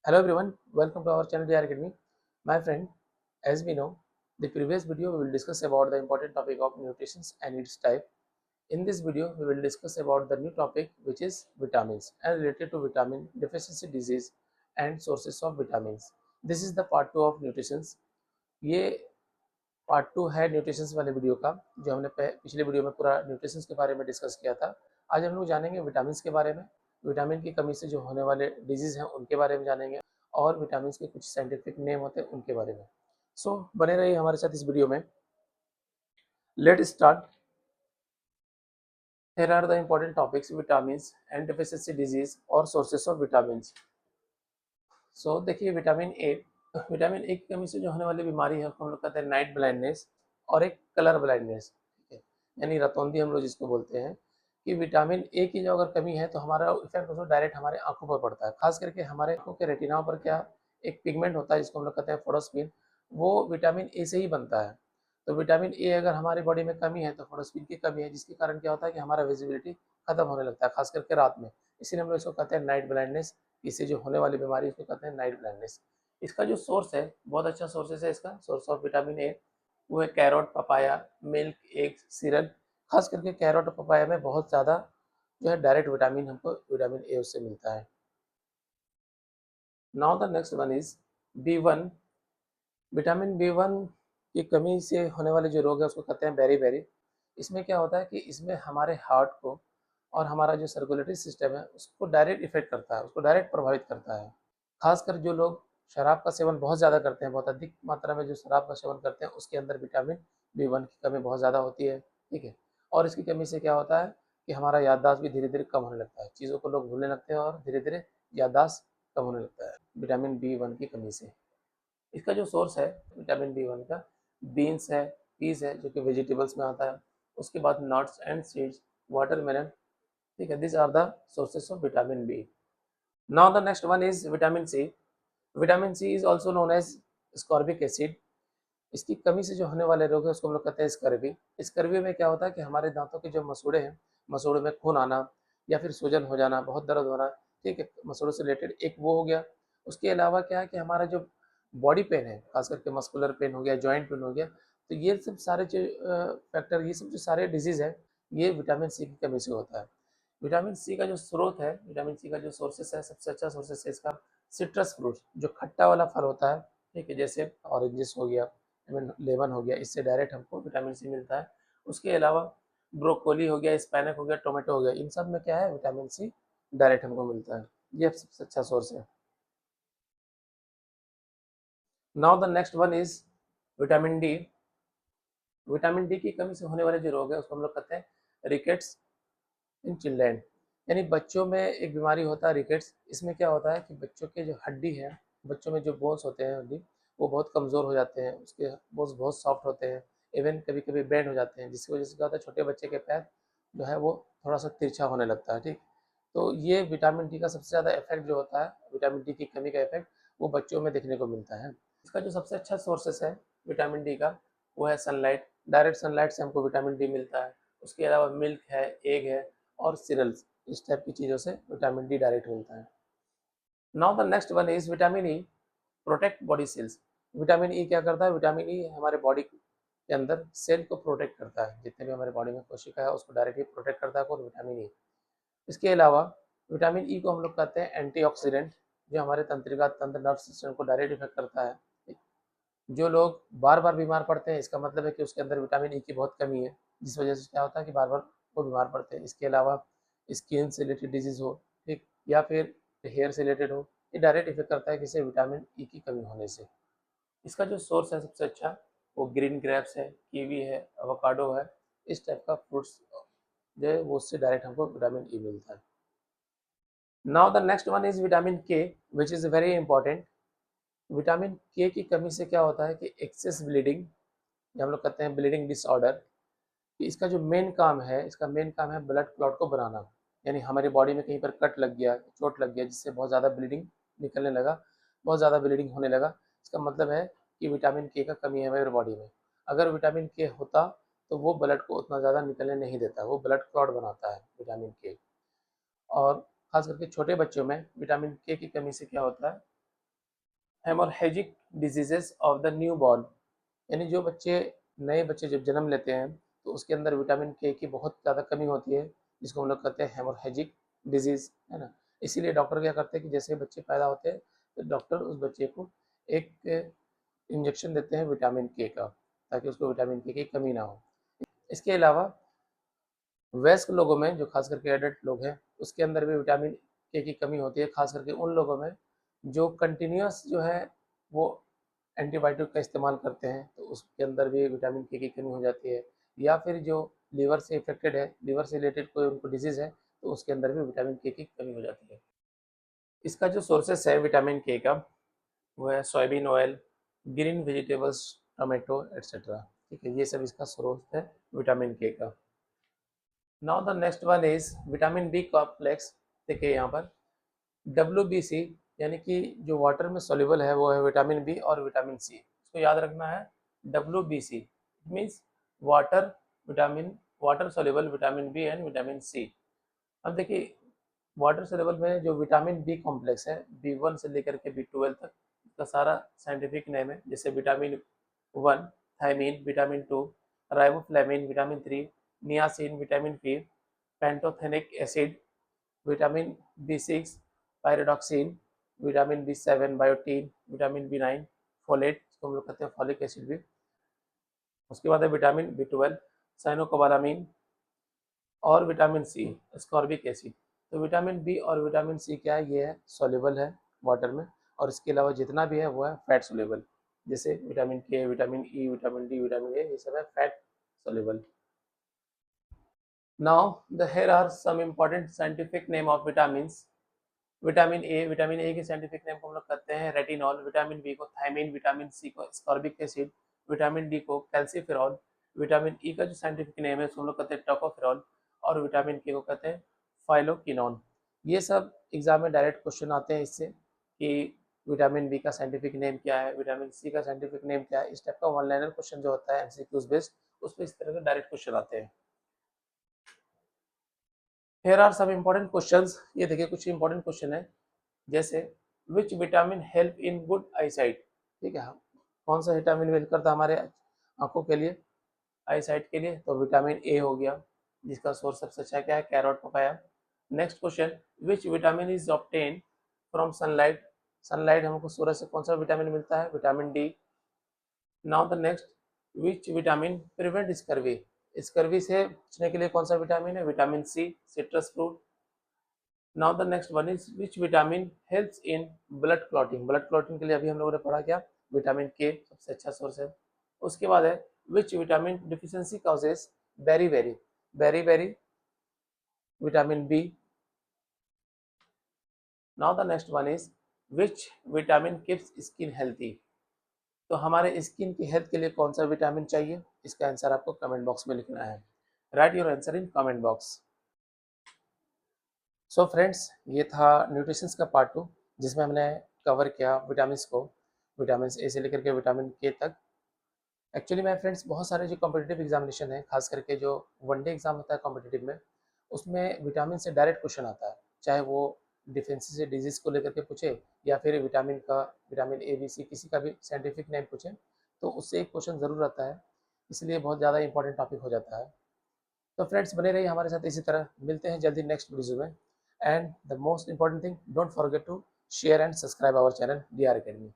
Hello everyone, welcome to our channel DR Academy. My friend, as we know, the previous video we will discuss about the important topic of nutrition and its type. In this video, we will discuss about the new topic which is vitamins and related to vitamin deficiency disease and sources of vitamins. This is the part 2 of nutrition. ये part 2 है nutritions वाले video का जो हमने पिछले video में पूरा nutritions के बारे में डिस्कस किया था। आज हम लोग जानेंगे विटामिन के बारे में, विटामिन की कमी से जो होने वाले डिजीज़ हैं उनके बारे में जानेंगे और विटामिन के कुछ साइंटिफिक नेम होते हैं उनके बारे में। सो बने रहिए हमारे साथ इस वीडियो में। Let start. Here are the important topics vitamin and deficiency disease और सोर्सेस ऑफ विटामिन। सो देखिए विटामिन ए की कमी से जो होने वाली बीमारी है उसको हम लोग कहते हैं नाइट ब्लाइंडनेस और एक कलर ब्लाइंडनेस, ठीक है, यानी रतौंधी हम लोग जिसको बोलते हैं कि विटामिन ए की जो अगर कमी है तो हमारा इफेक्ट उसको डायरेक्ट हमारे आंखों पर पड़ता है। खास करके हमारे आंखों के रेटिनाओं पर क्या एक पिगमेंट होता है जिसको हम लोग कहते हैं फोटोस्पिन, वो विटामिन ए से ही बनता है। तो विटामिन ए अगर हमारे बॉडी में कमी है तो फोटोस्पिन की कमी है, जिसके कारण क्या होता है कि हमारा विजिबिलिटी खत्म होने लगता है, खास करके रात में। इसीलिए हम लोग इसको कहते हैं नाइट ब्लाइंडनेस। इससे जो होने वाली बीमारी उसको कहते हैं नाइट ब्लाइंडनेस। इसका जो सोर्स है, बहुत अच्छा सोर्सेस है इसका, सोर्स ऑफ विटामिन ए, वो है carrot, papaya, milk, egg, sural. खास करके कैरोट और पपाया में बहुत ज़्यादा जो है डायरेक्ट विटामिन हमको विटामिन ए उससे मिलता है। Now the next one is B1। Vitamin B1 की कमी से होने वाले जो रोग है उसको कहते हैं बेरी। इसमें क्या होता है कि इसमें हमारे हार्ट को और हमारा जो सर्कुलेटरी सिस्टम है उसको डायरेक्ट इफेक्ट करता है, उसको डायरेक्ट प्रभावित करता है। खासकर जो लोग शराब का सेवन बहुत ज़्यादा करते हैं, बहुत अधिक मात्रा में जो शराब का सेवन करते हैं उसके अंदर विटामिन B1 की कमी बहुत ज़्यादा होती है, ठीक है। और इसकी कमी से क्या होता है कि हमारा याददाश्त भी धीरे धीरे कम होने लगता है, चीज़ों को लोग भूलने लगते हैं और धीरे धीरे याददाश्त कम होने लगता है विटामिन B1 की कमी से। इसका जो सोर्स है विटामिन B1 का, बीन्स है, पीस है जो कि वेजिटेबल्स में आता है, उसके बाद नट्स एंड सीड्स, वाटरमेलन, ठीक है। This are the sources of vitamin B. Now the next one is vitamin C. Vitamin C is also known as ascorbic acid. इसकी कमी से जो होने वाले रोग है उसको हम लोग कहते हैं स्कर्वी। स्कर्वी में क्या होता है कि हमारे दांतों के जो मसूड़े हैं, मसूड़े में खून आना या फिर सूजन हो जाना, बहुत दर्द होना, ठीक है, मसूड़ों से रिलेटेड एक वो हो गया। उसके अलावा क्या है कि हमारा जो बॉडी पेन है, खास करके मस्कुलर पेन हो गया, जॉइंट पेन हो गया, तो ये सब सारे जो फैक्टर, ये सब जो सारे डिजीज है, ये विटामिन सी की कमी से होता है। विटामिन सी का जो स्रोत है, विटामिन सी का जो सोर्सेस है, सबसे अच्छा सोर्सेस है इसका सिट्रस फ्रूट, जो खट्टा वाला फल होता है, ठीक है, जैसे ऑरेंजेस हो गया, लेमन हो गया, इससे डायरेक्ट हमको विटामिन सी मिलता है। उसके अलावा ब्रोकोली हो गया, स्पैनक हो गया, टोमेटो हो गया, इन सब में क्या है विटामिन सी डायरेक्ट हमको मिलता है। ये सबसे अच्छा सोर्स है। Now the next one is vitamin D. Vitamin D की कमी से होने वाले जो रोग है उसको हम लोग कहते हैं रिकेट्स इन चिल्ड्रेन, यानी बच्चों में एक बीमारी होता है रिकेट्स। इसमें क्या होता है कि बच्चों के जो हड्डी है, बच्चों में जो बोन्स होते हैं हड्डी, वो बहुत कमज़ोर हो जाते हैं, उसके बोन्स बहुत सॉफ्ट होते हैं, इवन कभी कभी बेंड हो जाते हैं, जिसकी वजह से क्या होता है छोटे बच्चे के पैर जो है वो थोड़ा सा तिरछा होने लगता है, ठीक। तो ये विटामिन डी का सबसे ज़्यादा इफेक्ट जो होता है, विटामिन डी की कमी का इफेक्ट, वो बच्चों में देखने को मिलता है। इसका जो सबसे अच्छा सोर्सेस है विटामिन डी का, वो है सनलाइट। डायरेक्ट सनलाइट से हमको विटामिन डी मिलता है। उसके अलावा मिल्क है, एग है और सीरियल्स, इस टाइप की चीज़ों से विटामिन डी डायरेक्ट मिलता है। Now the next one is vitamin E, protect body cells. Vitamin E क्या करता है, विटामिन ई हमारे बॉडी के अंदर सेल को प्रोटेक्ट करता है, जितने भी हमारे बॉडी में कोशिका है उसको डायरेक्टली प्रोटेक्ट करता है कौन, विटामिन ई। इसके अलावा विटामिन ई को हम लोग कहते हैं एंटीऑक्सीडेंट, जो हमारे तंत्रिका तंत्र, नर्व सिस्टम को डायरेक्ट इफेक्ट करता है। जो लोग बार बार बीमार पड़ते हैं इसका मतलब है कि उसके अंदर विटामिन ई की बहुत कमी है, जिस वजह से क्या होता है कि बार बार वो बीमार पड़ते हैं। इसके अलावा स्किन से रिलेटेड डिजीज हो, ठीक, या फिर हेयर से रिलेटेड हो, ये डायरेक्ट इफेक्ट करता है किसी विटामिन ई की कमी होने से। इसका जो सोर्स है सबसे अच्छा, वो ग्रीन ग्रेप्स है, कीवी है, एवोकाडो है, इस टाइप का फ्रूट्स जो है वो उससे डायरेक्ट हमको विटामिन ई मिलता है। Now the next one is vitamin K, which is very important. Vitamin K की कमी से क्या होता है कि एक्सेस ब्लीडिंग, हम लोग कहते हैं ब्लीडिंग डिसऑर्डर। इसका जो मेन काम है, इसका मेन काम है ब्लड क्लॉट को बनाना, यानी हमारी बॉडी में कहीं पर कट लग गया, चोट लग गया, जिससे बहुत ज़्यादा ब्लीडिंग निकलने लगा, बहुत ज़्यादा ब्लीडिंग होने लगा, इसका मतलब है कि विटामिन के का कमी है हमारी बॉडी में। अगर विटामिन के होता तो वो ब्लड को उतना ज़्यादा निकलने नहीं देता, वो ब्लड क्लॉट बनाता है विटामिन के। और खास करके छोटे बच्चों में विटामिन के की कमी से क्या होता है haemorrhagic diseases of the new born, यानी जो बच्चे नए बच्चे जब जन्म लेते हैं तो उसके अंदर विटामिन के की बहुत ज़्यादा कमी होती है, जिसको हम लोग कहते हैं हेमोरेजिक डिजीज़, है ना। इसीलिए डॉक्टर क्या करते हैं कि जैसे बच्चे पैदा होते हैं तो डॉक्टर उस बच्चे को एक इंजेक्शन देते हैं विटामिन के का, ताकि उसको विटामिन के की कमी ना हो। इसके अलावा वयस्क लोगों में, जो खास करके एडल्ट लोग हैं, उसके अंदर भी विटामिन के की कमी होती है, खास करके उन लोगों में जो कंटिन्यूअस जो है वो एंटीबायोटिक का इस्तेमाल करते हैं, तो उसके अंदर भी विटामिन के की कमी हो जाती है। या फिर जो लीवर से इफेक्टेड है, लीवर से रिलेटेड कोई उनको डिजीज़ है, तो उसके अंदर भी विटामिन के की कमी हो जाती है। इसका जो सोर्सेस है विटामिन के का, वो है soybean oil, green vegetables, tomato etcetera. ठीक है, ये सब इसका स्रोत है विटामिन के का। Now the next one is vitamin B complex. देखिए यहाँ पर WBC, यानी कि जो वाटर में सॉल्युबल है वो है विटामिन बी और विटामिन सी। इसको याद रखना है, WBC means water vitamin, water soluble vitamin B and vitamin C. अब देखिए वाटर सॉल्युबल में जो विटामिन बी कॉम्प्लेक्स है, B1 से लेकर के B12 तक, इसका सारा साइंटिफिक नेम है, जैसे vitamin 1 thiamine, vitamin 2 riboflavin, vitamin 3 niacin, vitamin B pantothenic acid, vitamin B6 pyridoxine, vitamin B7 biotin, vitamin B9 folate, जिसको हम लोग कहते हैं फॉलिक एसिड भी। उसके बाद है विटामिन B12 साइनोकोबालामीन, और विटामिन सी स्कॉर्बिक एसिड। तो विटामिन बी और विटामिन सी क्या है, ये है सॉल्युबल है वाटर में, और इसके अलावा जितना भी है वो है फैट सॉल्युबल, जैसे vitamin K, vitamin E, vitamin D, vitamin A, ये सब है fat soluble. Now the here are some important scientific name of vitamins। Vitamin A के साइंटिफिक नेम को हम लोग कहते हैं रेटिनॉल, विटामिन बी को थायमीन, विटामिन सी को स्कॉर्बिक एसिड, विटामिन डी को कैल्सीफेरॉल, विटामिन ई का जो साइंटिफिक नेम है उसको हम लोग कहते हैं टोकोफेरॉल, और विटामिन के को कहते हैं फाइलोकिनोन। ये सब एग्जाम में डायरेक्ट क्वेश्चन आते हैं इससे कि विटामिन बी का साइंटिफिक नेम क्या है, विटामिन सी का साइंटिफिक नेम क्या है। इस टाइप का वन लाइनर क्वेश्चन जो होता है एमसीक्यूज बेस्ड, उसमें इस तरह के डायरेक्ट क्वेश्चन आते हैं। Here are some important questions. ये देखिए कुछ इंपॉर्टेंट क्वेश्चन है, जैसे which vitamin help in good eyesight. ठीक है, कौन सा विटामिन हेल्प करता है हमारे आंखों के लिए, आईसाइट के लिए, तो विटामिन ए हो गया, जिसका सोर्स सबसे अच्छा क्या है, carrot papaya. Next question, which vitamin is obtain from sunlight. Sunlight हमको सूरज से कौन सा विटामिन मिलता है, vitamin D. Now the next, which vitamin prevent scurvy. Scurvy से बचने के लिए कौन सा विटामिन है, vitamin C, citrus fruit. Now the next one is which vitamin helps in blood clotting. Blood clotting के लिए अभी हम लोगों ने पढ़ा क्या, विटामिन के सबसे अच्छा सोर्स है। उसके बाद है which vitamin deficiency causes berry berry, berry berry vitamin B. Now the next one is which vitamin keeps skin healthy. तो हमारे स्किन की हेल्थ के लिए कौन सा विटामिन चाहिए, इसका आंसर आपको कमेंट बॉक्स में लिखना है। Right your answer in comment box. So friends, ये था न्यूट्रिशंस का पार्ट 2, जिसमें हमने कवर किया विटामिन को, विटामिन ए से लेकर के विटामिन के तक। एक्चुअली मैं फ्रेंड्स बहुत सारे जो कॉम्पिटिटिव एग्जामिनेशन है, खास करके जो वनडे एग्जाम होता है कॉम्पिटिटिव में, उसमें विटामिन से डायरेक्ट क्वेश्चन आता है, चाहे वो डिफेंसी से डिजीज को लेकर के पूछे, या फिर विटामिन का, विटामिन ए बी सी किसी का भी साइंटिफिक नेम पूछे, तो उससे एक क्वेश्चन ज़रूर आता है, इसलिए बहुत ज़्यादा इंपॉर्टेंट टॉपिक हो जाता है। तो फ्रेंड्स बने रहिए हमारे साथ इसी तरह, मिलते हैं जल्दी नेक्स्ट वीडियो में। And the most important thing, don't forget to share and subscribe our channel DR Academy।